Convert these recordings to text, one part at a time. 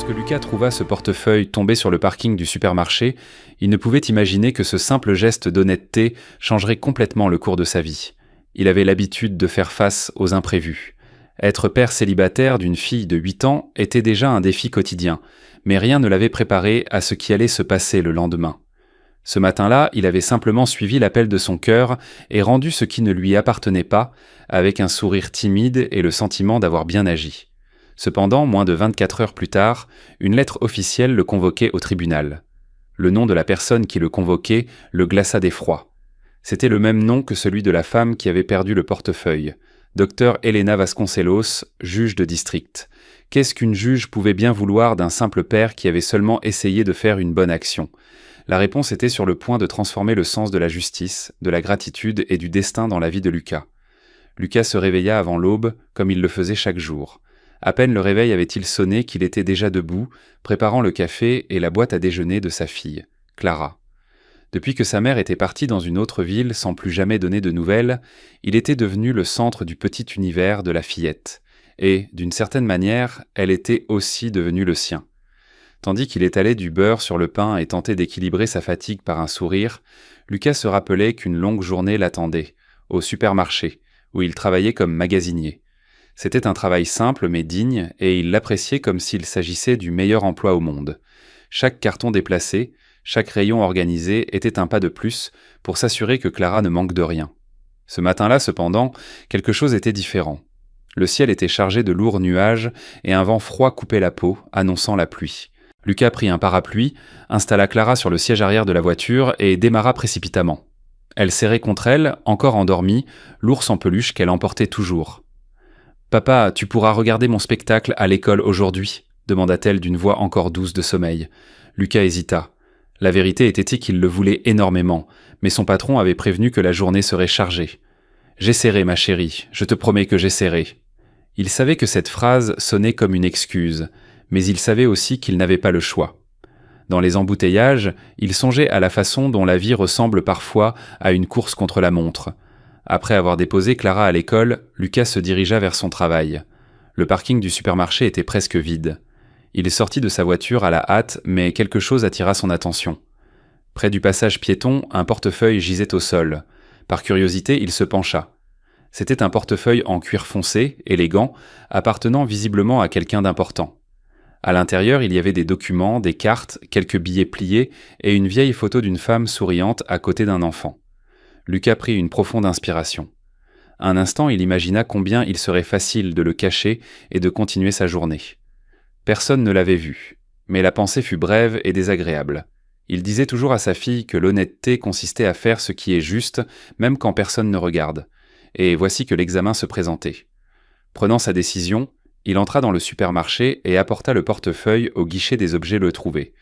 Lorsque Lucas trouva ce portefeuille tombé sur le parking du supermarché, il ne pouvait imaginer que ce simple geste d'honnêteté changerait complètement le cours de sa vie. Il avait l'habitude de faire face aux imprévus. Être père célibataire d'une fille de 8 ans était déjà un défi quotidien, mais rien ne l'avait préparé à ce qui allait se passer le lendemain. Ce matin-là, il avait simplement suivi l'appel de son cœur et rendu ce qui ne lui appartenait pas, avec un sourire timide et le sentiment d'avoir bien agi. Cependant, moins de 24 heures plus tard, une lettre officielle le convoquait au tribunal. Le nom de la personne qui le convoquait le glaça d'effroi. C'était le même nom que celui de la femme qui avait perdu le portefeuille. Dr Elena Vasconcelos, juge de district. Qu'est-ce qu'une juge pouvait bien vouloir d'un simple père qui avait seulement essayé de faire une bonne action ? La réponse était sur le point de transformer le sens de la justice, de la gratitude et du destin dans la vie de Lucas. Lucas se réveilla avant l'aube, comme il le faisait chaque jour. À peine le réveil avait-il sonné qu'il était déjà debout, préparant le café et la boîte à déjeuner de sa fille, Clara. Depuis que sa mère était partie dans une autre ville sans plus jamais donner de nouvelles, il était devenu le centre du petit univers de la fillette. Et, d'une certaine manière, elle était aussi devenue le sien. Tandis qu'il étalait du beurre sur le pain et tentait d'équilibrer sa fatigue par un sourire, Lucas se rappelait qu'une longue journée l'attendait, au supermarché, où il travaillait comme magasinier. C'était un travail simple mais digne, et il l'appréciait comme s'il s'agissait du meilleur emploi au monde. Chaque carton déplacé, chaque rayon organisé était un pas de plus pour s'assurer que Clara ne manque de rien. Ce matin-là, cependant, quelque chose était différent. Le ciel était chargé de lourds nuages et un vent froid coupait la peau, annonçant la pluie. Lucas prit un parapluie, installa Clara sur le siège arrière de la voiture et démarra précipitamment. Elle serrait contre elle, encore endormie, l'ours en peluche qu'elle emportait toujours. « Papa, tu pourras regarder mon spectacle à l'école aujourd'hui ?» demanda-t-elle d'une voix encore douce de sommeil. Lucas hésita. La vérité était qu'il le voulait énormément, mais son patron avait prévenu que la journée serait chargée. « J'essaierai, ma chérie, je te promets que j'essaierai. » Il savait que cette phrase sonnait comme une excuse, mais il savait aussi qu'il n'avait pas le choix. Dans les embouteillages, il songeait à la façon dont la vie ressemble parfois à une course contre la montre. Après avoir déposé Clara à l'école, Lucas se dirigea vers son travail. Le parking du supermarché était presque vide. Il sortit de sa voiture à la hâte, mais quelque chose attira son attention. Près du passage piéton, un portefeuille gisait au sol. Par curiosité, il se pencha. C'était un portefeuille en cuir foncé, élégant, appartenant visiblement à quelqu'un d'important. À l'intérieur, il y avait des documents, des cartes, quelques billets pliés et une vieille photo d'une femme souriante à côté d'un enfant. Lucas prit une profonde inspiration. Un instant, il imagina combien il serait facile de le cacher et de continuer sa journée. Personne ne l'avait vu, mais la pensée fut brève et désagréable. Il disait toujours à sa fille que l'honnêteté consistait à faire ce qui est juste, même quand personne ne regarde. Et voici que l'examen se présentait. Prenant sa décision, il entra dans le supermarché et apporta le portefeuille au guichet des objets le trouvés.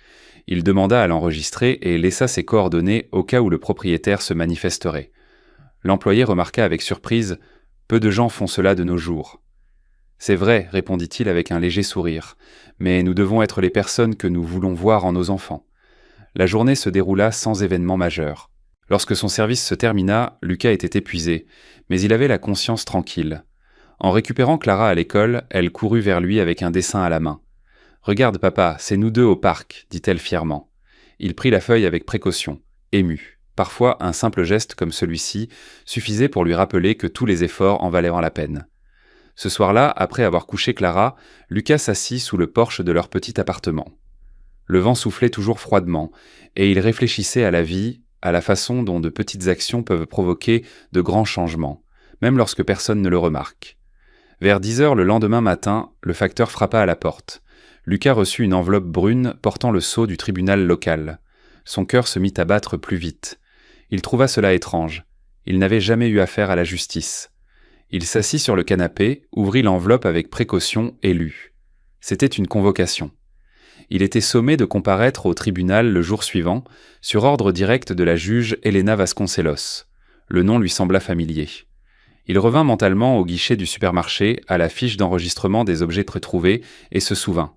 Il demanda à l'enregistrer et laissa ses coordonnées au cas où le propriétaire se manifesterait. L'employé remarqua avec surprise « Peu de gens font cela de nos jours. » « C'est vrai, répondit-il avec un léger sourire, mais nous devons être les personnes que nous voulons voir en nos enfants. La journée se déroula sans événement majeur. Lorsque son service se termina, Lucas était épuisé, mais il avait la conscience tranquille. En récupérant Clara à l'école, elle courut vers lui avec un dessin à la main. « Regarde, papa, c'est nous deux au parc, dit-elle fièrement. Il prit la feuille avec précaution, ému. Parfois, un simple geste comme celui-ci suffisait pour lui rappeler que tous les efforts en valaient la peine. Ce soir-là, après avoir couché Clara, Lucas s'assit sous le porche de leur petit appartement. Le vent soufflait toujours froidement, et il réfléchissait à la vie, à la façon dont de petites actions peuvent provoquer de grands changements, même lorsque personne ne le remarque. Vers 10 heures le lendemain matin, le facteur frappa à la porte. Lucas reçut une enveloppe brune portant le sceau du tribunal local. Son cœur se mit à battre plus vite. Il trouva cela étrange. Il n'avait jamais eu affaire à la justice. Il s'assit sur le canapé, ouvrit l'enveloppe avec précaution et lut. C'était une convocation. Il était sommé de comparaître au tribunal le jour suivant, sur ordre direct de la juge Elena Vasconcelos. Le nom lui sembla familier. Il revint mentalement au guichet du supermarché, à la fiche d'enregistrement des objets retrouvés, et se souvint.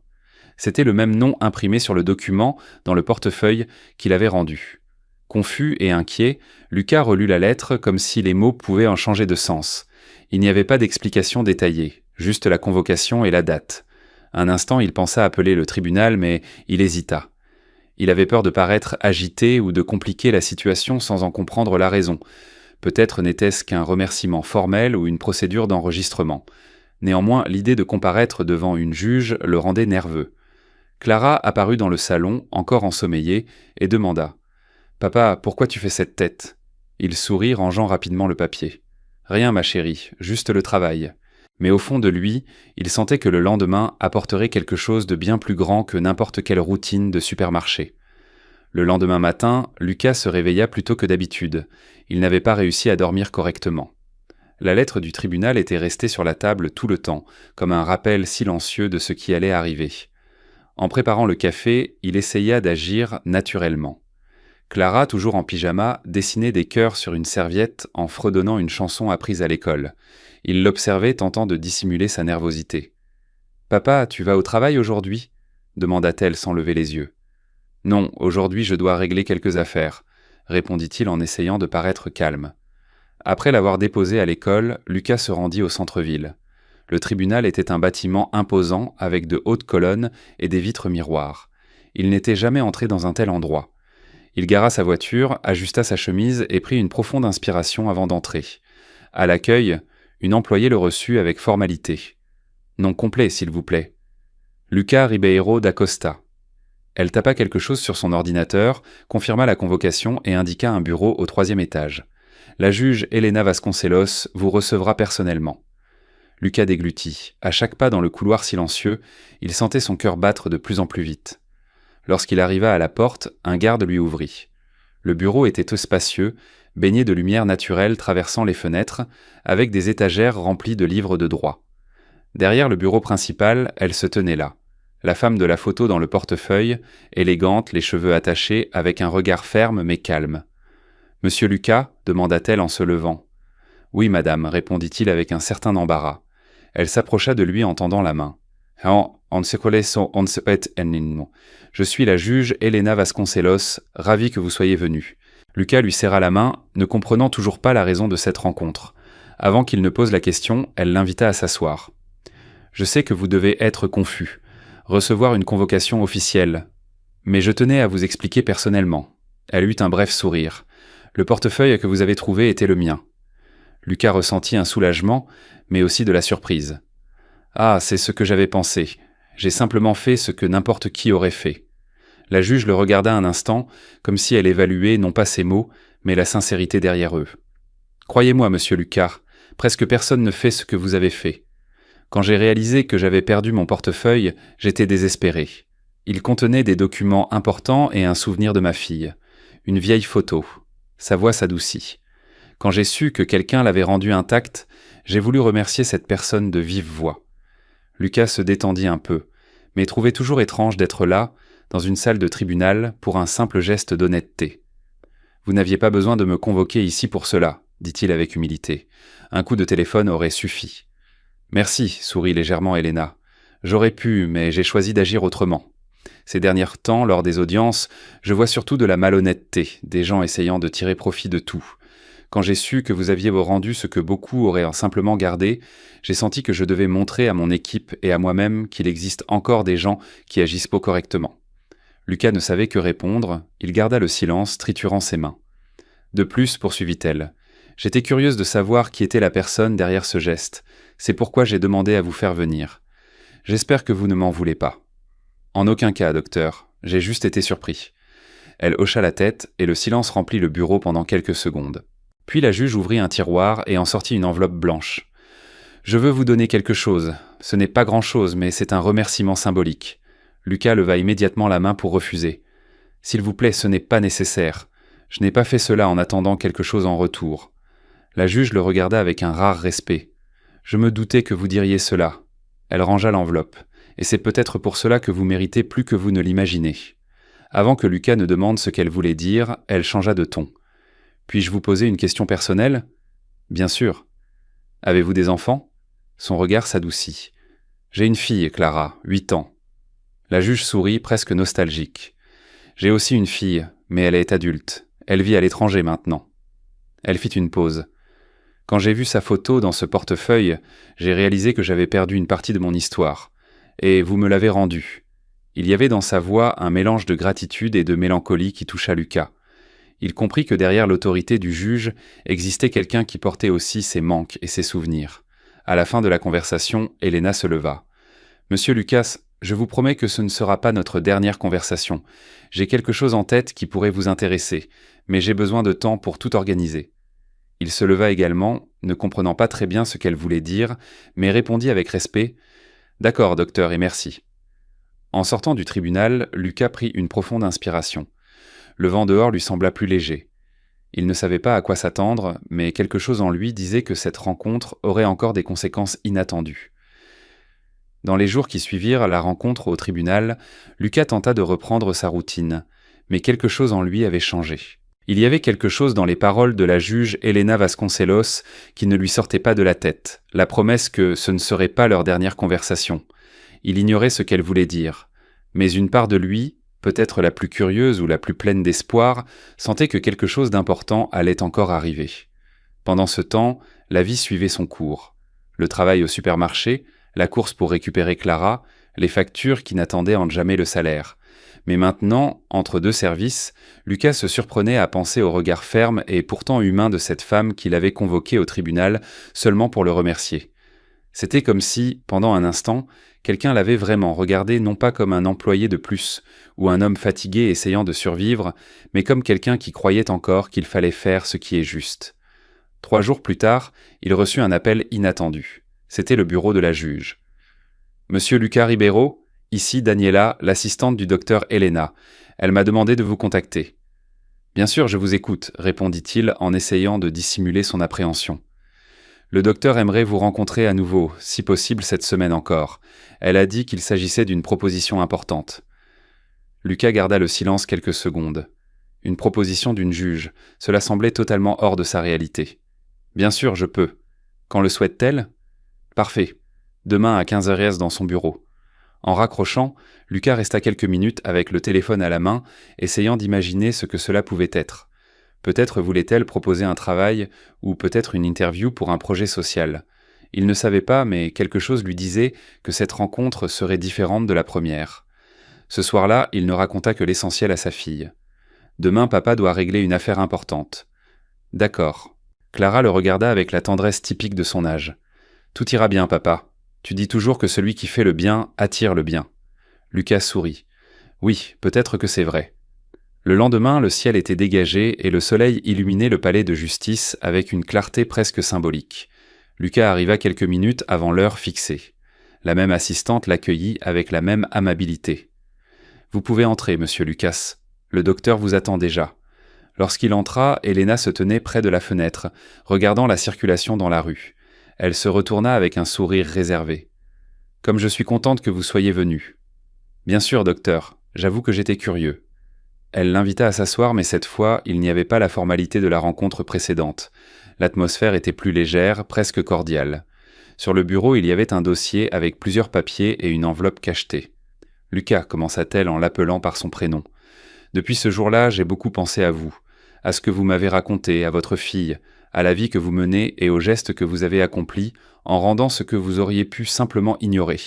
C'était le même nom imprimé sur le document dans le portefeuille qu'il avait rendu. Confus et inquiet, Lucas relut la lettre comme si les mots pouvaient en changer de sens. Il n'y avait pas d'explication détaillée, juste la convocation et la date. Un instant, il pensa appeler le tribunal, mais il hésita. Il avait peur de paraître agité ou de compliquer la situation sans en comprendre la raison. Peut-être n'était-ce qu'un remerciement formel ou une procédure d'enregistrement. Néanmoins, l'idée de comparaître devant une juge le rendait nerveux. Clara apparut dans le salon, encore ensommeillée, et demanda « Papa, pourquoi tu fais cette tête ?» Il sourit, rangeant rapidement le papier. « Rien, ma chérie, juste le travail. » Mais au fond de lui, il sentait que le lendemain apporterait quelque chose de bien plus grand que n'importe quelle routine de supermarché. Le lendemain matin, Lucas se réveilla plus tôt que d'habitude. Il n'avait pas réussi à dormir correctement. La lettre du tribunal était restée sur la table tout le temps, comme un rappel silencieux de ce qui allait arriver. En préparant le café, il essaya d'agir naturellement. Clara, toujours en pyjama, dessinait des cœurs sur une serviette en fredonnant une chanson apprise à l'école. Il l'observait tentant de dissimuler sa nervosité. « Papa, tu vas au travail aujourd'hui » demanda-t-elle sans lever les yeux. « Non, aujourd'hui je dois régler quelques affaires » répondit-il en essayant de paraître calme. Après l'avoir déposé à l'école, Lucas se rendit au centre-ville. Le tribunal était un bâtiment imposant avec de hautes colonnes et des vitres miroirs. Il n'était jamais entré dans un tel endroit. Il gara sa voiture, ajusta sa chemise et prit une profonde inspiration avant d'entrer. À l'accueil, une employée le reçut avec formalité. « Nom complet, s'il vous plaît. »« Lucas Ribeiro da Costa. » Elle tapa quelque chose sur son ordinateur, confirma la convocation et indiqua un bureau au 3e étage. « La juge Helena Vasconcelos vous recevra personnellement. » Lucas déglutit. À chaque pas dans le couloir silencieux, il sentait son cœur battre de plus en plus vite. Lorsqu'il arriva à la porte, un garde lui ouvrit. Le bureau était tout spacieux, baigné de lumière naturelle traversant les fenêtres, avec des étagères remplies de livres de droit. Derrière le bureau principal, elle se tenait là. La femme de la photo dans le portefeuille, élégante, les cheveux attachés, avec un regard ferme mais calme. « Monsieur Lucas » demanda-t-elle en se levant. « Oui, madame » répondit-il avec un certain embarras. Elle s'approcha de lui en tendant la main. « Je suis la juge Helena Vasconcelos, ravie que vous soyez venue. » Lucas lui serra la main, ne comprenant toujours pas la raison de cette rencontre. Avant qu'il ne pose la question, elle l'invita à s'asseoir. « Je sais que vous devez être confus, recevoir une convocation officielle. Mais je tenais à vous expliquer personnellement. » Elle eut un bref sourire. « Le portefeuille que vous avez trouvé était le mien. » Lucas ressentit un soulagement, mais aussi de la surprise. « Ah, c'est ce que j'avais pensé. J'ai simplement fait ce que n'importe qui aurait fait. » La juge le regarda un instant, comme si elle évaluait non pas ses mots, mais la sincérité derrière eux. « Croyez-moi, monsieur Lucas, presque personne ne fait ce que vous avez fait. Quand j'ai réalisé que j'avais perdu mon portefeuille, j'étais désespéré. Il contenait des documents importants et un souvenir de ma fille. Une vieille photo. » Sa voix s'adoucit. « Quand j'ai su que quelqu'un l'avait rendue intacte, j'ai voulu remercier cette personne de vive voix. » Lucas se détendit un peu, mais trouvait toujours étrange d'être là, dans une salle de tribunal, pour un simple geste d'honnêteté. « Vous n'aviez pas besoin de me convoquer ici pour cela, » dit-il avec humilité. « Un coup de téléphone aurait suffi. »« Merci, » sourit légèrement Helena. « J'aurais pu, mais j'ai choisi d'agir autrement. Ces derniers temps, lors des audiences, je vois surtout de la malhonnêteté, des gens essayant de tirer profit de tout. Quand j'ai su que vous aviez rendu ce que beaucoup auraient simplement gardé, j'ai senti que je devais montrer à mon équipe et à moi-même qu'il existe encore des gens qui agissent pas correctement. » Lucas ne savait que répondre, il garda le silence, triturant ses mains. « De plus, poursuivit-elle, j'étais curieuse de savoir qui était la personne derrière ce geste. C'est pourquoi j'ai demandé à vous faire venir. J'espère que vous ne m'en voulez pas. »« En aucun cas, docteur. J'ai juste été surpris. » Elle hocha la tête et le silence remplit le bureau pendant quelques secondes. Puis la juge ouvrit un tiroir et en sortit une enveloppe blanche. « Je veux vous donner quelque chose. Ce n'est pas grand-chose, mais c'est un remerciement symbolique. » Lucas leva immédiatement la main pour refuser. « S'il vous plaît, ce n'est pas nécessaire. Je n'ai pas fait cela en attendant quelque chose en retour. » La juge le regarda avec un rare respect. « Je me doutais que vous diriez cela. » Elle rangea l'enveloppe. « Et c'est peut-être pour cela que vous méritez plus que vous ne l'imaginez. » Avant que Lucas ne demande ce qu'elle voulait dire, elle changea de ton. « Puis-je vous poser une question personnelle ?»« Bien sûr. »« Avez-vous des enfants ?» Son regard s'adoucit. « J'ai une fille, Clara, 8 ans. » La juge sourit, presque nostalgique. « J'ai aussi une fille, mais elle est adulte. Elle vit à l'étranger maintenant. » Elle fit une pause. « Quand j'ai vu sa photo dans ce portefeuille, j'ai réalisé que j'avais perdu une partie de mon histoire. et vous me l'avez rendu. » Il y avait dans sa voix un mélange de gratitude et de mélancolie qui toucha Lucas. Il comprit que derrière l'autorité du juge existait quelqu'un qui portait aussi ses manques et ses souvenirs. À la fin de la conversation, Elena se leva. « Monsieur Lucas, je vous promets que ce ne sera pas notre dernière conversation. J'ai quelque chose en tête qui pourrait vous intéresser, mais j'ai besoin de temps pour tout organiser. » Il se leva également, ne comprenant pas très bien ce qu'elle voulait dire, mais répondit avec respect « D'accord, docteur, et merci. » En sortant du tribunal, Lucas prit une profonde inspiration. Le vent dehors lui sembla plus léger. Il ne savait pas à quoi s'attendre, mais quelque chose en lui disait que cette rencontre aurait encore des conséquences inattendues. Dans les jours qui suivirent la rencontre au tribunal, Lucas tenta de reprendre sa routine, mais quelque chose en lui avait changé. Il y avait quelque chose dans les paroles de la juge Elena Vasconcelos qui ne lui sortait pas de la tête, la promesse que ce ne serait pas leur dernière conversation. Il ignorait ce qu'elle voulait dire, mais une part de lui, peut-être la plus curieuse ou la plus pleine d'espoir, sentait que quelque chose d'important allait encore arriver. Pendant ce temps, la vie suivait son cours. Le travail au supermarché, la course pour récupérer Clara, les factures qui n'attendaient en jamais le salaire. Mais maintenant, entre deux services, Lucas se surprenait à penser au regard ferme et pourtant humain de cette femme qu'il avait convoquée au tribunal seulement pour le remercier. C'était comme si, pendant un instant, quelqu'un l'avait vraiment regardé non pas comme un employé de plus, ou un homme fatigué essayant de survivre, mais comme quelqu'un qui croyait encore qu'il fallait faire ce qui est juste. 3 jours plus tard, il reçut un appel inattendu. C'était le bureau de la juge. « Monsieur Lucas Ribeiro, ici Daniela, l'assistante du docteur Elena. Elle m'a demandé de vous contacter. »« Bien sûr, je vous écoute, » répondit-il en essayant de dissimuler son appréhension. « Le docteur aimerait vous rencontrer à nouveau, si possible cette semaine encore. Elle a dit qu'il s'agissait d'une proposition importante. » Lucas garda le silence quelques secondes. Une proposition d'une juge, cela semblait totalement hors de sa réalité. « Bien sûr, je peux. Quand le souhaite-t-elle ? » ?»« Parfait. Demain à 15h dans son bureau. » En raccrochant, Lucas resta quelques minutes avec le téléphone à la main, essayant d'imaginer ce que cela pouvait être. Peut-être voulait-elle proposer un travail, ou peut-être une interview pour un projet social. Il ne savait pas, mais quelque chose lui disait que cette rencontre serait différente de la première. Ce soir-là, il ne raconta que l'essentiel à sa fille. « Demain, papa doit régler une affaire importante. »« D'accord. » Clara le regarda avec la tendresse typique de son âge. « Tout ira bien, papa. Tu dis toujours que celui qui fait le bien attire le bien. » Lucas sourit. « Oui, peut-être que c'est vrai. » Le lendemain, le ciel était dégagé et le soleil illuminait le palais de justice avec une clarté presque symbolique. Lucas arriva quelques minutes avant l'heure fixée. La même assistante l'accueillit avec la même amabilité. « Vous pouvez entrer, monsieur Lucas. Le docteur vous attend déjà. » Lorsqu'il entra, Elena se tenait près de la fenêtre, regardant la circulation dans la rue. Elle se retourna avec un sourire réservé. « Comme je suis contente que vous soyez venu. »« Bien sûr, docteur. J'avoue que j'étais curieux. » Elle l'invita à s'asseoir, mais cette fois, il n'y avait pas la formalité de la rencontre précédente. L'atmosphère était plus légère, presque cordiale. Sur le bureau, il y avait un dossier avec plusieurs papiers et une enveloppe cachetée. « Lucas » commença-t-elle en l'appelant par son prénom. « Depuis ce jour-là, j'ai beaucoup pensé à vous, à ce que vous m'avez raconté, à votre fille, à la vie que vous menez et aux gestes que vous avez accomplis en rendant ce que vous auriez pu simplement ignorer. »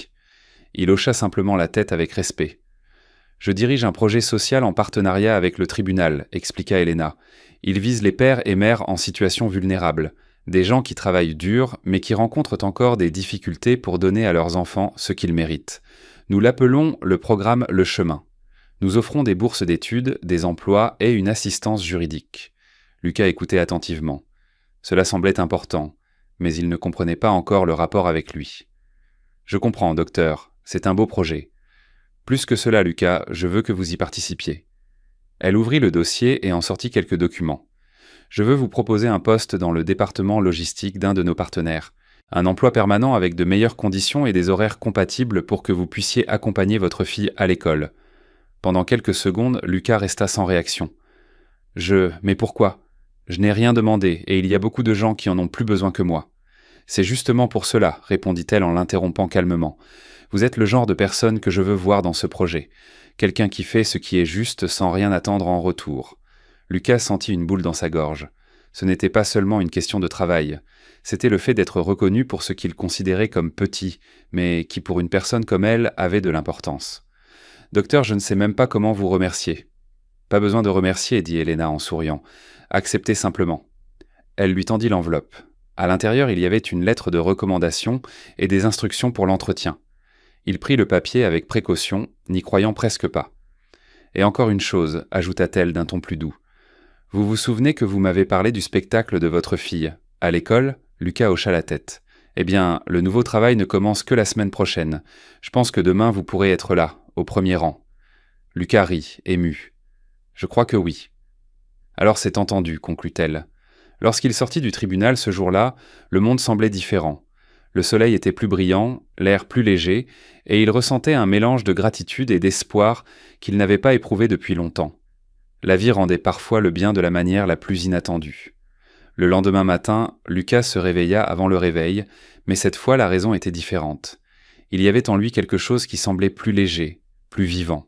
Il hocha simplement la tête avec respect. « Je dirige un projet social en partenariat avec le tribunal, » expliqua Elena. « Il vise les pères et mères en situation vulnérable, des gens qui travaillent dur, mais qui rencontrent encore des difficultés pour donner à leurs enfants ce qu'ils méritent. Nous l'appelons le programme Le Chemin. Nous offrons des bourses d'études, des emplois et une assistance juridique. » Lucas écoutait attentivement. Cela semblait important, mais il ne comprenait pas encore le rapport avec lui. « Je comprends, docteur, c'est un beau projet. Plus que cela, Lucas, je veux que vous y participiez. » Elle ouvrit le dossier et en sortit quelques documents. « Je veux vous proposer un poste dans le département logistique d'un de nos partenaires. Un emploi permanent avec de meilleures conditions et des horaires compatibles pour que vous puissiez accompagner votre fille à l'école. » Pendant quelques secondes, Lucas resta sans réaction. « Mais pourquoi ? Je n'ai rien demandé et il y a beaucoup de gens qui en ont plus besoin que moi. » « C'est justement pour cela, » répondit-elle en l'interrompant calmement. « Vous êtes le genre de personne que je veux voir dans ce projet. Quelqu'un qui fait ce qui est juste sans rien attendre en retour. » Lucas sentit une boule dans sa gorge. Ce n'était pas seulement une question de travail, c'était le fait d'être reconnu pour ce qu'il considérait comme petit, mais qui pour une personne comme elle avait de l'importance. « Docteur, je ne sais même pas comment vous remercier. »« Pas besoin de remercier, » dit Helena en souriant. « Acceptez simplement. » Elle lui tendit l'enveloppe. À l'intérieur, il y avait une lettre de recommandation et des instructions pour l'entretien. Il prit le papier avec précaution, n'y croyant presque pas. « Et encore une chose, » ajouta-t-elle d'un ton plus doux. « Vous vous souvenez que vous m'avez parlé du spectacle de votre fille. À l'école ?» Lucas hocha la tête. « Eh bien, le nouveau travail ne commence que la semaine prochaine. Je pense que demain vous pourrez être là, au premier rang. » Lucas rit, ému. « Je crois que oui. » « Alors c'est entendu, » conclut-elle. Lorsqu'il sortit du tribunal ce jour-là, le monde semblait différent. Le soleil était plus brillant, l'air plus léger, et il ressentait un mélange de gratitude et d'espoir qu'il n'avait pas éprouvé depuis longtemps. La vie rendait parfois le bien de la manière la plus inattendue. Le lendemain matin, Lucas se réveilla avant le réveil, mais cette fois la raison était différente. Il y avait en lui quelque chose qui semblait plus léger, plus vivant.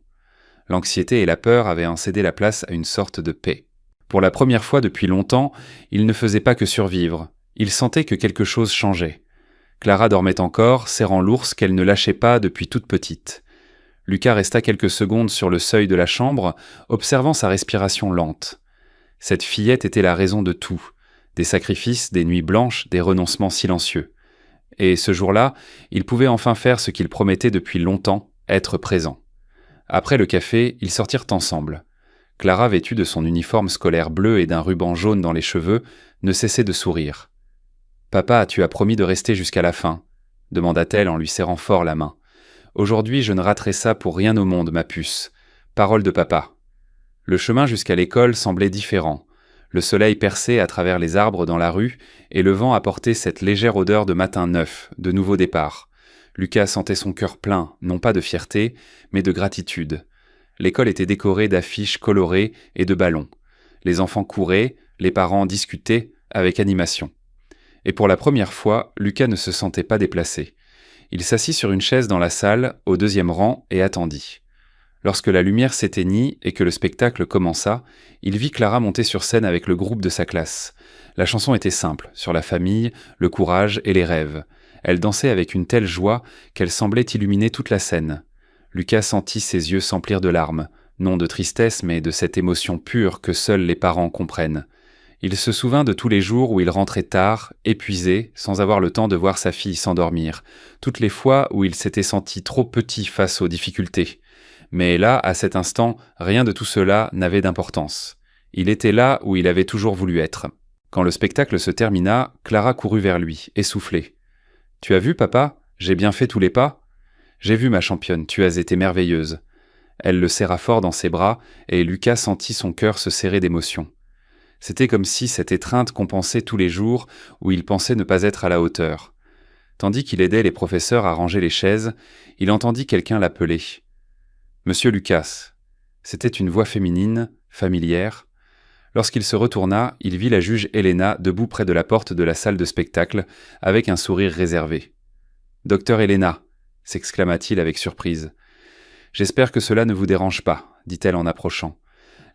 L'anxiété et la peur avaient cédé la place à une sorte de paix. Pour la première fois depuis longtemps, il ne faisait pas que survivre. Il sentait que quelque chose changeait. Clara dormait encore, serrant l'ours qu'elle ne lâchait pas depuis toute petite. Lucas resta quelques secondes sur le seuil de la chambre, observant sa respiration lente. Cette fillette était la raison de tout. Des sacrifices, des nuits blanches, des renoncements silencieux. Et ce jour-là, il pouvait enfin faire ce qu'il promettait depuis longtemps, être présent. Après le café, ils sortirent ensemble. Clara, vêtue de son uniforme scolaire bleu et d'un ruban jaune dans les cheveux, ne cessait de sourire. « Papa, tu as promis de rester jusqu'à la fin ?» demanda-t-elle en lui serrant fort la main. « Aujourd'hui, je ne raterai ça pour rien au monde, ma puce. Parole de papa. » Le chemin jusqu'à l'école semblait différent. Le soleil perçait à travers les arbres dans la rue et le vent apportait cette légère odeur de matin neuf, de nouveau départ. Lucas sentait son cœur plein, non pas de fierté, mais de gratitude. L'école était décorée d'affiches colorées et de ballons. Les enfants couraient, les parents discutaient avec animation. Et pour la première fois, Lucas ne se sentait pas déplacé. Il s'assit sur une chaise dans la salle, au deuxième rang, et attendit. Lorsque la lumière s'éteignit et que le spectacle commença, il vit Clara monter sur scène avec le groupe de sa classe. La chanson était simple, sur la famille, le courage et les rêves. Elle dansait avec une telle joie qu'elle semblait illuminer toute la scène. Lucas sentit ses yeux s'emplir de larmes, non de tristesse mais de cette émotion pure que seuls les parents comprennent. Il se souvint de tous les jours où il rentrait tard, épuisé, sans avoir le temps de voir sa fille s'endormir, toutes les fois où il s'était senti trop petit face aux difficultés. Mais là, à cet instant, rien de tout cela n'avait d'importance. Il était là où il avait toujours voulu être. Quand le spectacle se termina, Clara courut vers lui, essoufflée. « Tu as vu, papa ? J'ai bien fait tous les pas ? » « J'ai vu, ma championne, tu as été merveilleuse. » Elle le serra fort dans ses bras, et Lucas sentit son cœur se serrer d'émotion. C'était comme si cette étreinte compensait tous les jours où il pensait ne pas être à la hauteur. Tandis qu'il aidait les professeurs à ranger les chaises, il entendit quelqu'un l'appeler. « Monsieur Lucas !» C'était une voix féminine, familière. Lorsqu'il se retourna, il vit la juge Helena debout près de la porte de la salle de spectacle, avec un sourire réservé. « Docteur Helena !» s'exclama-t-il avec surprise. « J'espère que cela ne vous dérange pas, » dit-elle en approchant.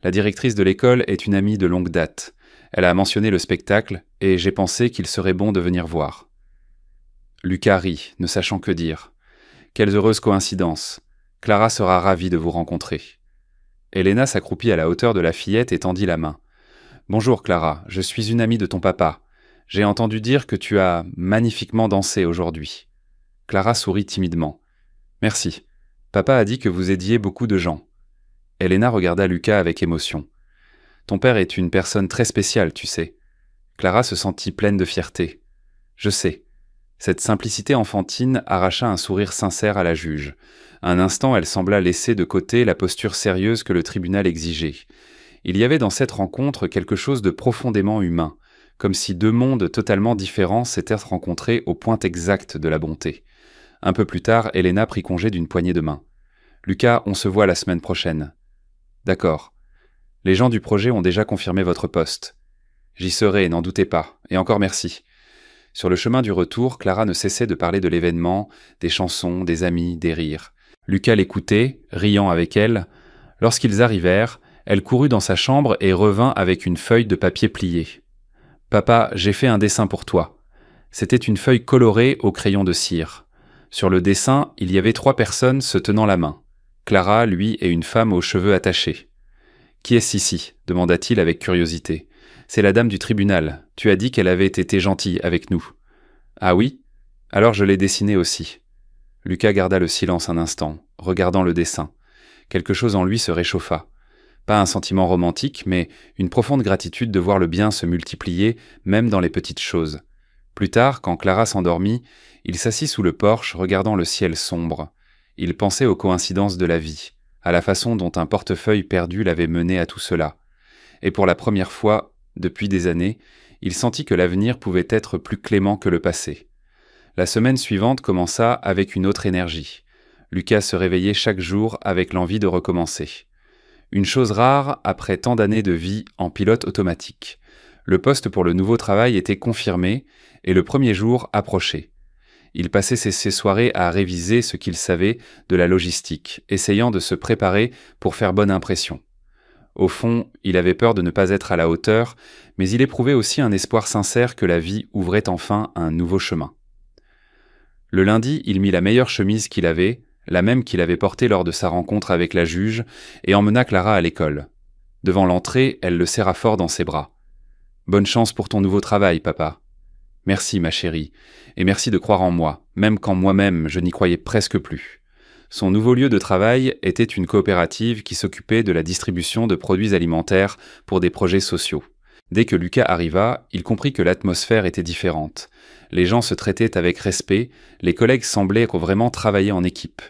La directrice de l'école est une amie de longue date. Elle a mentionné le spectacle, et j'ai pensé qu'il serait bon de venir voir. Lucas rit, ne sachant que dire. Quelles heureuses coïncidences. Clara sera ravie de vous rencontrer. Helena s'accroupit à la hauteur de la fillette et tendit la main. « Bonjour Clara, je suis une amie de ton papa. J'ai entendu dire que tu as magnifiquement dansé aujourd'hui. » Clara sourit timidement. « Merci. Papa a dit que vous aidiez beaucoup de gens. » Helena regarda Lucas avec émotion. « Ton père est une personne très spéciale, tu sais. » Clara se sentit pleine de fierté. « Je sais. » Cette simplicité enfantine arracha un sourire sincère à la juge. Un instant, elle sembla laisser de côté la posture sérieuse que le tribunal exigeait. Il y avait dans cette rencontre quelque chose de profondément humain, comme si deux mondes totalement différents s'étaient rencontrés au point exact de la bonté. Un peu plus tard, Helena prit congé d'une poignée de main. « Lucas, on se voit la semaine prochaine. »« D'accord. Les gens du projet ont déjà confirmé votre poste. J'y serai, n'en doutez pas, et encore merci. » Sur le chemin du retour, Clara ne cessait de parler de l'événement, des chansons, des amis, des rires. Lucas l'écoutait, riant avec elle. Lorsqu'ils arrivèrent, elle courut dans sa chambre et revint avec une feuille de papier pliée. Papa, j'ai fait un dessin pour toi. C'était une feuille colorée au crayon de cire. Sur le dessin, il y avait 3 personnes se tenant la main. Clara, lui et une femme aux cheveux attachés. « Qui est-ce ici » demanda-t-il avec curiosité. « C'est la dame du tribunal. Tu as dit qu'elle avait été gentille avec nous. »« Ah oui ? Alors je l'ai dessinée aussi. » Lucas garda le silence un instant, regardant le dessin. Quelque chose en lui se réchauffa. Pas un sentiment romantique, mais une profonde gratitude de voir le bien se multiplier, même dans les petites choses. Plus tard, quand Clara s'endormit, il s'assit sous le porche, regardant le ciel sombre. Il pensait aux coïncidences de la vie, à la façon dont un portefeuille perdu l'avait mené à tout cela. Et pour la première fois, depuis des années, il sentit que l'avenir pouvait être plus clément que le passé. La semaine suivante commença avec une autre énergie. Lucas se réveillait chaque jour avec l'envie de recommencer. Une chose rare après tant d'années de vie en pilote automatique. Le poste pour le nouveau travail était confirmé et le premier jour approchait. Il passait ses soirées à réviser ce qu'il savait de la logistique, essayant de se préparer pour faire bonne impression. Au fond, il avait peur de ne pas être à la hauteur, mais il éprouvait aussi un espoir sincère que la vie ouvrait enfin un nouveau chemin. Le lundi, il mit la meilleure chemise qu'il avait, la même qu'il avait portée lors de sa rencontre avec la juge, et emmena Clara à l'école. Devant l'entrée, elle le serra fort dans ses bras. « Bonne chance pour ton nouveau travail, papa. »« Merci, ma chérie, et merci de croire en moi, même quand moi-même je n'y croyais presque plus. » Son nouveau lieu de travail était une coopérative qui s'occupait de la distribution de produits alimentaires pour des projets sociaux. Dès que Lucas arriva, il comprit que l'atmosphère était différente. Les gens se traitaient avec respect, les collègues semblaient vraiment travailler en équipe.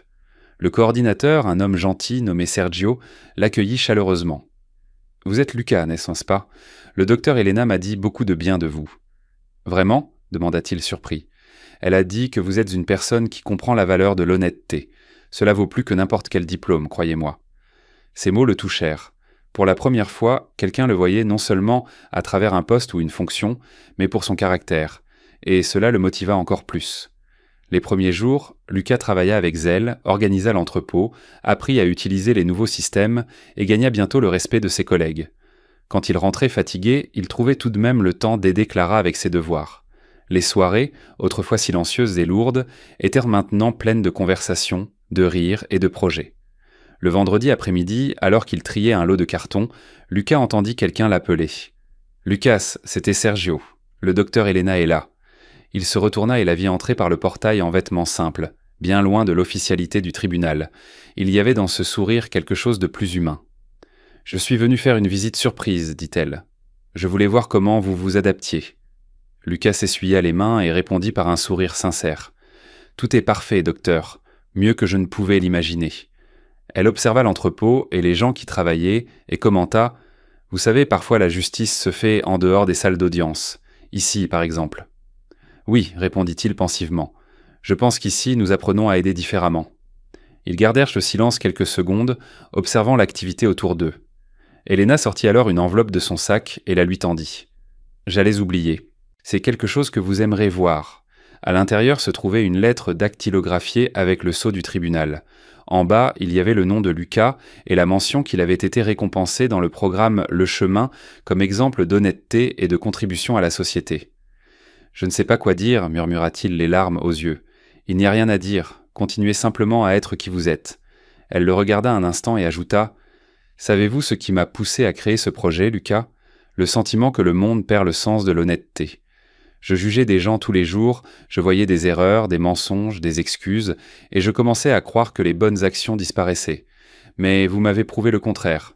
Le coordinateur, un homme gentil nommé Sergio, l'accueillit chaleureusement. « Vous êtes Lucas, n'est-ce pas ? Le docteur Elena m'a dit beaucoup de bien de vous. »« Vraiment ? » demanda-t-il surpris. « Elle a dit que vous êtes une personne qui comprend la valeur de l'honnêteté. Cela vaut plus que n'importe quel diplôme, croyez-moi. » Ces mots le touchèrent. Pour la première fois, quelqu'un le voyait non seulement à travers un poste ou une fonction, mais pour son caractère, et cela le motiva encore plus. Les premiers jours, Lucas travailla avec zèle, organisa l'entrepôt, apprit à utiliser les nouveaux systèmes et gagna bientôt le respect de ses collègues. Quand il rentrait fatigué, il trouvait tout de même le temps d'aider Clara avec ses devoirs. Les soirées, autrefois silencieuses et lourdes, étaient maintenant pleines de conversations, de rires et de projets. Le vendredi après-midi, alors qu'il triait un lot de cartons, Lucas entendit quelqu'un l'appeler. « Lucas, c'était Sergio. Le docteur Elena est là. » Il se retourna et la vit entrer par le portail en vêtements simples, bien loin de l'officialité du tribunal. Il y avait dans ce sourire quelque chose de plus humain. « Je suis venu faire une visite surprise, dit-elle. Je voulais voir comment vous vous adaptiez. » Lucas s'essuya les mains et répondit par un sourire sincère. « Tout est parfait, docteur, mieux que je ne pouvais l'imaginer. » Elle observa l'entrepôt et les gens qui travaillaient et commenta « Vous savez, parfois la justice se fait en dehors des salles d'audience. Ici, par exemple. » « Oui, répondit-il pensivement. Je pense qu'ici, nous apprenons à aider différemment. » Ils gardèrent le silence quelques secondes, observant l'activité autour d'eux. Elena sortit alors une enveloppe de son sac et la lui tendit. « J'allais oublier. C'est quelque chose que vous aimerez voir. » À l'intérieur se trouvait une lettre dactylographiée avec le sceau du tribunal. En bas, il y avait le nom de Lucas et la mention qu'il avait été récompensé dans le programme Le Chemin comme exemple d'honnêteté et de contribution à la société. « Je ne sais pas quoi dire, murmura-t-il les larmes aux yeux. Il n'y a rien à dire, continuez simplement à être qui vous êtes. » Elle le regarda un instant et ajouta « Savez-vous ce qui m'a poussé à créer ce projet, Lucas ? Le sentiment que le monde perd le sens de l'honnêteté. Je jugeais des gens tous les jours, je voyais des erreurs, des mensonges, des excuses, et je commençais à croire que les bonnes actions disparaissaient. Mais vous m'avez prouvé le contraire. »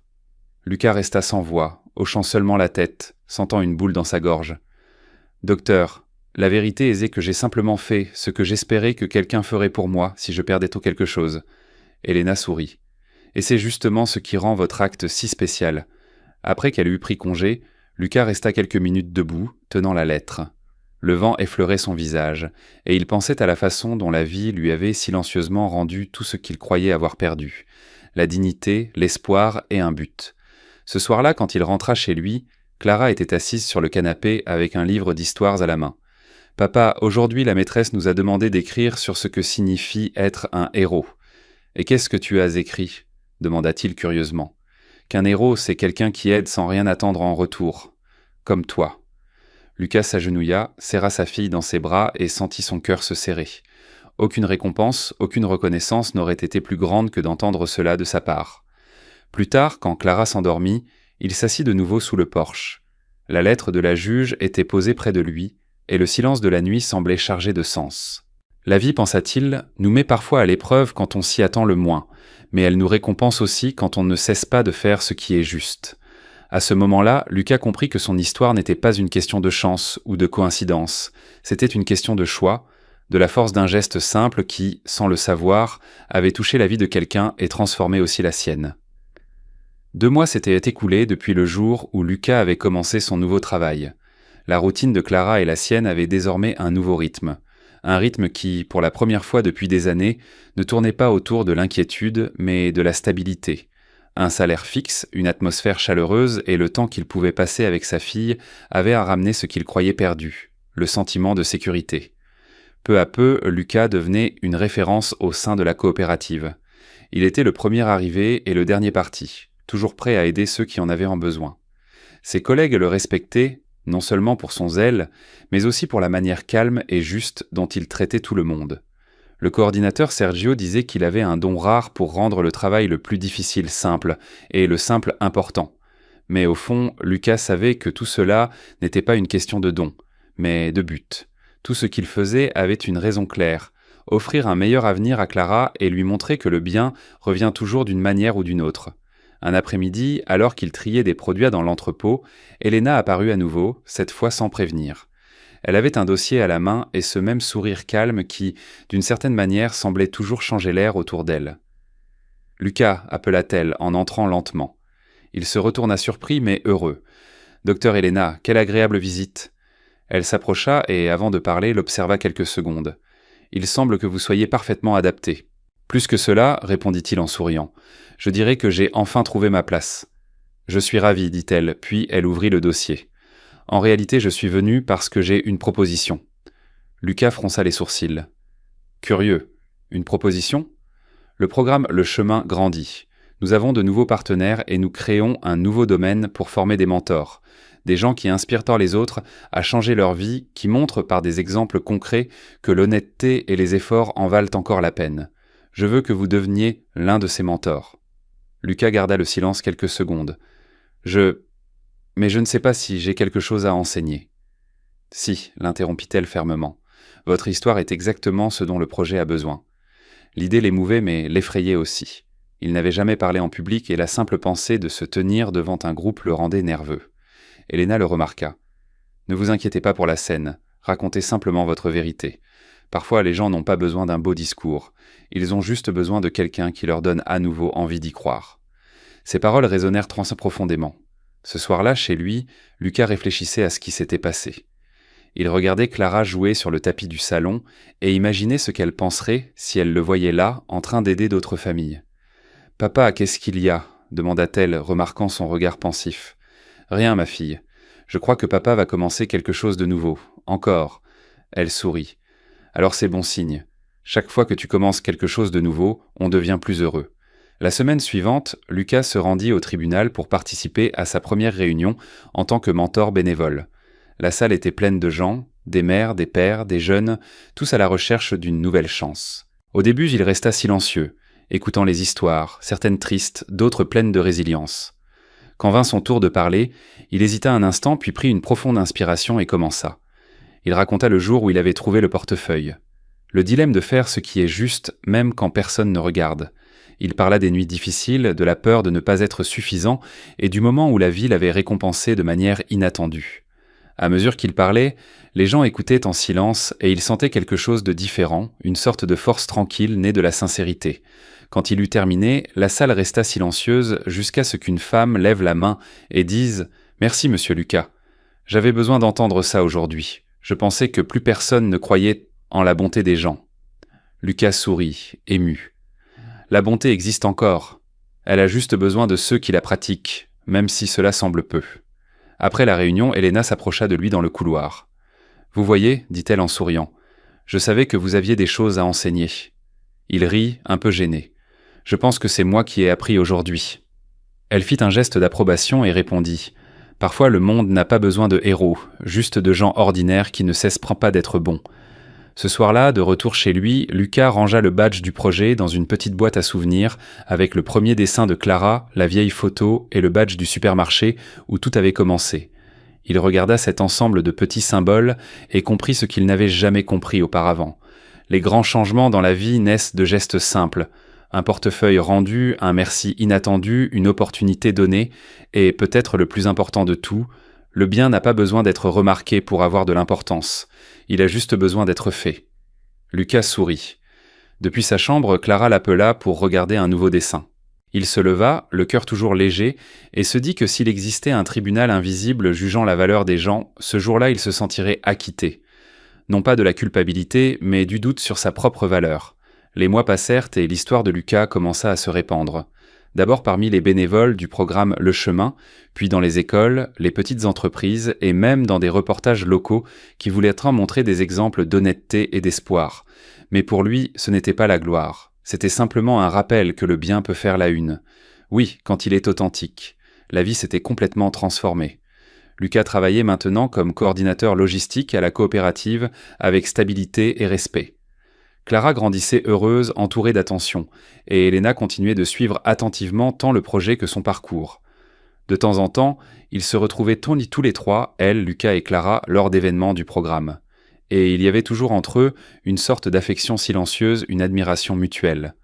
Lucas resta sans voix, hochant seulement la tête, sentant une boule dans sa gorge. « Docteur, la vérité est que j'ai simplement fait ce que j'espérais que quelqu'un ferait pour moi si je perdais tout quelque chose. » Elena sourit. « Et c'est justement ce qui rend votre acte si spécial. » Après qu'elle eut pris congé, Lucas resta quelques minutes debout, tenant la lettre. Le vent effleurait son visage, et il pensait à la façon dont la vie lui avait silencieusement rendu tout ce qu'il croyait avoir perdu. La dignité, l'espoir et un but. Ce soir-là, quand il rentra chez lui, Clara était assise sur le canapé avec un livre d'histoires à la main. « Papa, aujourd'hui la maîtresse nous a demandé d'écrire sur ce que signifie être un héros. »« Et qu'est-ce que tu as écrit ?» demanda-t-il curieusement. « Qu'un héros, c'est quelqu'un qui aide sans rien attendre en retour. Comme toi. » Lucas s'agenouilla, serra sa fille dans ses bras et sentit son cœur se serrer. Aucune récompense, aucune reconnaissance n'aurait été plus grande que d'entendre cela de sa part. Plus tard, quand Clara s'endormit, il s'assit de nouveau sous le porche. La lettre de la juge était posée près de lui, et le silence de la nuit semblait chargé de sens. La vie, pensa-t-il, nous met parfois à l'épreuve quand on s'y attend le moins, mais elle nous récompense aussi quand on ne cesse pas de faire ce qui est juste. À ce moment-là, Lucas comprit que son histoire n'était pas une question de chance ou de coïncidence, c'était une question de choix, de la force d'un geste simple qui, sans le savoir, avait touché la vie de quelqu'un et transformé aussi la sienne. 2 mois s'étaient écoulés depuis le jour où Lucas avait commencé son nouveau travail. La routine de Clara et la sienne avait désormais un nouveau rythme. Un rythme qui, pour la première fois depuis des années, ne tournait pas autour de l'inquiétude, mais de la stabilité. Un salaire fixe, une atmosphère chaleureuse et le temps qu'il pouvait passer avec sa fille avaient à ramener ce qu'il croyait perdu, le sentiment de sécurité. Peu à peu, Lucas devenait une référence au sein de la coopérative. Il était le premier arrivé et le dernier parti, toujours prêt à aider ceux qui en avaient besoin. Ses collègues le respectaient, non seulement pour son zèle, mais aussi pour la manière calme et juste dont il traitait tout le monde. Le coordinateur Sergio disait qu'il avait un don rare pour rendre le travail le plus difficile simple, et le simple important. Mais au fond, Lucas savait que tout cela n'était pas une question de don, mais de but. Tout ce qu'il faisait avait une raison claire, offrir un meilleur avenir à Clara et lui montrer que le bien revient toujours d'une manière ou d'une autre. Un après-midi, alors qu'il triait des produits dans l'entrepôt, Elena apparut à nouveau, cette fois sans prévenir. Elle avait un dossier à la main et ce même sourire calme qui, d'une certaine manière, semblait toujours changer l'air autour d'elle. « Lucas » appela-t-elle en entrant lentement. Il se retourna surpris mais heureux. « Docteur Elena, quelle agréable visite !» Elle s'approcha et, avant de parler, l'observa quelques secondes. « Il semble que vous soyez parfaitement adapté. »« Plus que cela, » répondit-il en souriant, « je dirais que j'ai enfin trouvé ma place. »« Je suis ravie, dit-elle, puis elle ouvrit le dossier. « En réalité, je suis venue parce que j'ai une proposition. » Lucas fronça les sourcils. « Curieux. Une proposition ? » Le programme Le Chemin grandit. Nous avons de nouveaux partenaires et nous créons un nouveau domaine pour former des mentors. Des gens qui inspirent tant les autres à changer leur vie, qui montrent par des exemples concrets que l'honnêteté et les efforts en valent encore la peine. Je veux que vous deveniez l'un de ces mentors. Lucas garda le silence quelques secondes. Mais je ne sais pas si j'ai quelque chose à enseigner. Si, l'interrompit-elle fermement. Votre histoire est exactement ce dont le projet a besoin. L'idée l'émouvait mais l'effrayait aussi. Il n'avait jamais parlé en public et la simple pensée de se tenir devant un groupe le rendait nerveux. Elena le remarqua. Ne vous inquiétez pas pour la scène, racontez simplement votre vérité. Parfois les gens n'ont pas besoin d'un beau discours, ils ont juste besoin de quelqu'un qui leur donne à nouveau envie d'y croire. Ces paroles résonnèrent profondément. Ce soir-là, chez lui, Lucas réfléchissait à ce qui s'était passé. Il regardait Clara jouer sur le tapis du salon et imaginait ce qu'elle penserait si elle le voyait là, en train d'aider d'autres familles. « Papa, qu'est-ce qu'il y a ?» demanda-t-elle, remarquant son regard pensif. « Rien, ma fille. Je crois que papa va commencer quelque chose de nouveau. Encore. » Elle sourit. « Alors c'est bon signe. Chaque fois que tu commences quelque chose de nouveau, on devient plus heureux. » La semaine suivante, Lucas se rendit au tribunal pour participer à sa première réunion en tant que mentor bénévole. La salle était pleine de gens, des mères, des pères, des jeunes, tous à la recherche d'une nouvelle chance. Au début, il resta silencieux, écoutant les histoires, certaines tristes, d'autres pleines de résilience. Quand vint son tour de parler, il hésita un instant puis prit une profonde inspiration et commença. Il raconta le jour où il avait trouvé le portefeuille. Le dilemme de faire ce qui est juste même quand personne ne regarde. Il parla des nuits difficiles, de la peur de ne pas être suffisant et du moment où la vie l'avait récompensé de manière inattendue. À mesure qu'il parlait, les gens écoutaient en silence et ils sentaient quelque chose de différent, une sorte de force tranquille née de la sincérité. Quand il eut terminé, la salle resta silencieuse jusqu'à ce qu'une femme lève la main et dise « Merci, monsieur Lucas. J'avais besoin d'entendre ça aujourd'hui. Je pensais que plus personne ne croyait en la bonté des gens. » Lucas sourit, ému. La bonté existe encore. Elle a juste besoin de ceux qui la pratiquent, même si cela semble peu. Après la réunion, Elena s'approcha de lui dans le couloir. « Vous voyez, dit-elle en souriant, je savais que vous aviez des choses à enseigner. » Il rit, un peu gêné. « Je pense que c'est moi qui ai appris aujourd'hui. » Elle fit un geste d'approbation et répondit « Parfois, le monde n'a pas besoin de héros, juste de gens ordinaires qui ne cessent pas d'être bons. Ce soir-là, de retour chez lui, Lucas rangea le badge du projet dans une petite boîte à souvenirs, avec le premier dessin de Clara, la vieille photo et le badge du supermarché où tout avait commencé. Il regarda cet ensemble de petits symboles et comprit ce qu'il n'avait jamais compris auparavant. Les grands changements dans la vie naissent de gestes simples. Un portefeuille rendu, un merci inattendu, une opportunité donnée, et peut-être le plus important de tout, le bien n'a pas besoin d'être remarqué pour avoir de l'importance. Il a juste besoin d'être fait. Lucas sourit. Depuis sa chambre, Clara l'appela pour regarder un nouveau dessin. Il se leva, le cœur toujours léger, et se dit que s'il existait un tribunal invisible jugeant la valeur des gens, ce jour-là il se sentirait acquitté. Non pas de la culpabilité, mais du doute sur sa propre valeur. Les mois passèrent et l'histoire de Lucas commença à se répandre. D'abord parmi les bénévoles du programme Le Chemin, puis dans les écoles, les petites entreprises et même dans des reportages locaux qui voulaient montrer des exemples d'honnêteté et d'espoir. Mais pour lui, ce n'était pas la gloire. C'était simplement un rappel que le bien peut faire la une. Oui, quand il est authentique. La vie s'était complètement transformée. Lucas travaillait maintenant comme coordinateur logistique à la coopérative avec stabilité et respect. Clara grandissait heureuse, entourée d'attention, et Elena continuait de suivre attentivement tant le projet que son parcours. De temps en temps, ils se retrouvaient tous les trois, elle, Lucas et Clara, lors d'événements du programme. Et il y avait toujours entre eux une sorte d'affection silencieuse, une admiration mutuelle.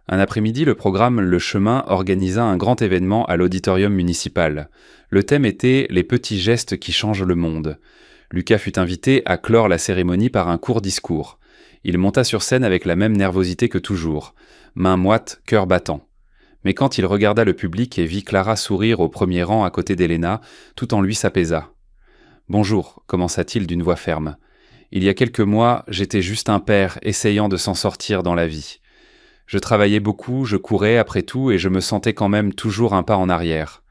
Un après-midi, le programme Le Chemin organisa un grand événement à l'auditorium municipal. Le thème était « Les petits gestes qui changent le monde ». Lucas fut invité à clore la cérémonie par un court discours. Il monta sur scène avec la même nervosité que toujours, main moite, cœur battant. Mais quand il regarda le public et vit Clara sourire au premier rang à côté d'Elena, tout en lui s'apaisa. « Bonjour », commença-t-il d'une voix ferme. « Il y a quelques mois, j'étais juste un père essayant de s'en sortir dans la vie. Je travaillais beaucoup, je courais après tout et je me sentais quand même toujours un pas en arrière.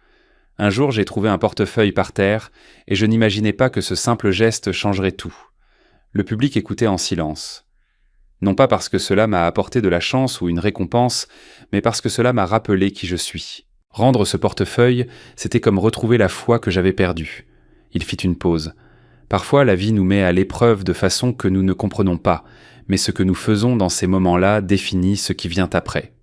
Un jour, j'ai trouvé un portefeuille par terre et je n'imaginais pas que ce simple geste changerait tout. Le public écoutait en silence. Non pas parce que cela m'a apporté de la chance ou une récompense, mais parce que cela m'a rappelé qui je suis. Rendre ce portefeuille, c'était comme retrouver la foi que j'avais perdue. » Il fit une pause. « Parfois, la vie nous met à l'épreuve de façon que nous ne comprenons pas, mais ce que nous faisons dans ces moments-là définit ce qui vient après. »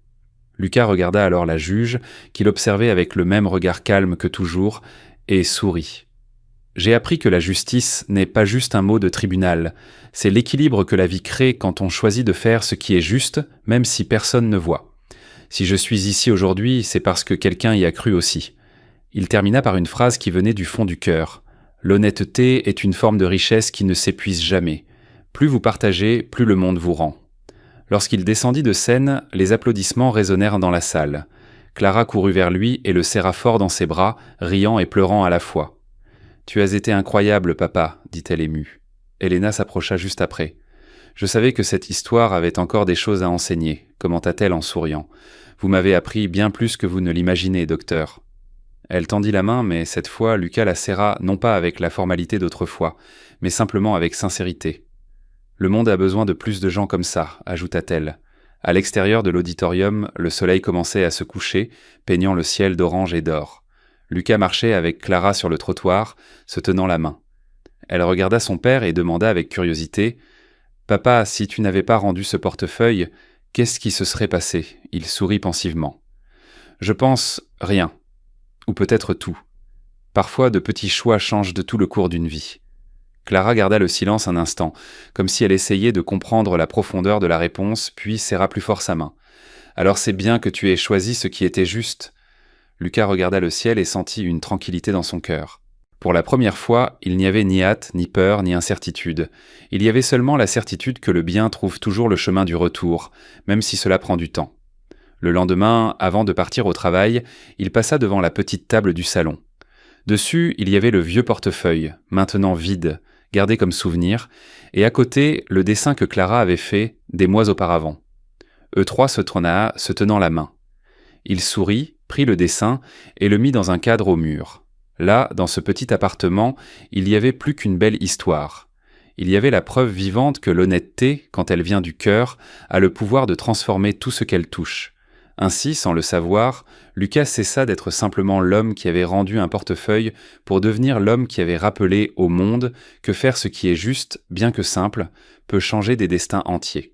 Lucas regarda alors la juge, qu'il observait avec le même regard calme que toujours, et sourit. « J'ai appris que la justice n'est pas juste un mot de tribunal, c'est l'équilibre que la vie crée quand on choisit de faire ce qui est juste, même si personne ne voit. Si je suis ici aujourd'hui, c'est parce que quelqu'un y a cru aussi. » Il termina par une phrase qui venait du fond du cœur. « L'honnêteté est une forme de richesse qui ne s'épuise jamais. Plus vous partagez, plus le monde vous rend. » Lorsqu'il descendit de scène, les applaudissements résonnèrent dans la salle. Clara courut vers lui et le serra fort dans ses bras, riant et pleurant à la fois. « Tu as été incroyable, papa, dit-elle émue. Elena s'approcha juste après. « Je savais que cette histoire avait encore des choses à enseigner, commenta-t-elle en souriant. Vous m'avez appris bien plus que vous ne l'imaginez, docteur. » Elle tendit la main, mais cette fois, Lucas la serra non pas avec la formalité d'autrefois, mais simplement avec sincérité. « Le monde a besoin de plus de gens comme ça, ajouta-t-elle. À l'extérieur de l'auditorium, le soleil commençait à se coucher, peignant le ciel d'orange et d'or. Lucas marchait avec Clara sur le trottoir, se tenant la main. Elle regarda son père et demanda avec curiosité « Papa, si tu n'avais pas rendu ce portefeuille, qu'est-ce qui se serait passé ?» Il sourit pensivement. « Je pense rien. Ou peut-être tout. Parfois, de petits choix changent de tout le cours d'une vie. » Clara garda le silence un instant, comme si elle essayait de comprendre la profondeur de la réponse, puis serra plus fort sa main. « Alors c'est bien que tu aies choisi ce qui était juste. » Lucas regarda le ciel et sentit une tranquillité dans son cœur. Pour la première fois, il n'y avait ni hâte, ni peur, ni incertitude. Il y avait seulement la certitude que le bien trouve toujours le chemin du retour, même si cela prend du temps. Le lendemain, avant de partir au travail, il passa devant la petite table du salon. Dessus, il y avait le vieux portefeuille, maintenant vide, gardé comme souvenir, et à côté, le dessin que Clara avait fait des mois auparavant. Eux trois se tenant la main. Il sourit, prit le dessin et le mit dans un cadre au mur. Là, dans ce petit appartement, il y avait plus qu'une belle histoire. Il y avait la preuve vivante que l'honnêteté, quand elle vient du cœur, a le pouvoir de transformer tout ce qu'elle touche. Ainsi, sans le savoir, Lucas cessa d'être simplement l'homme qui avait rendu un portefeuille pour devenir l'homme qui avait rappelé au monde que faire ce qui est juste, bien que simple, peut changer des destins entiers.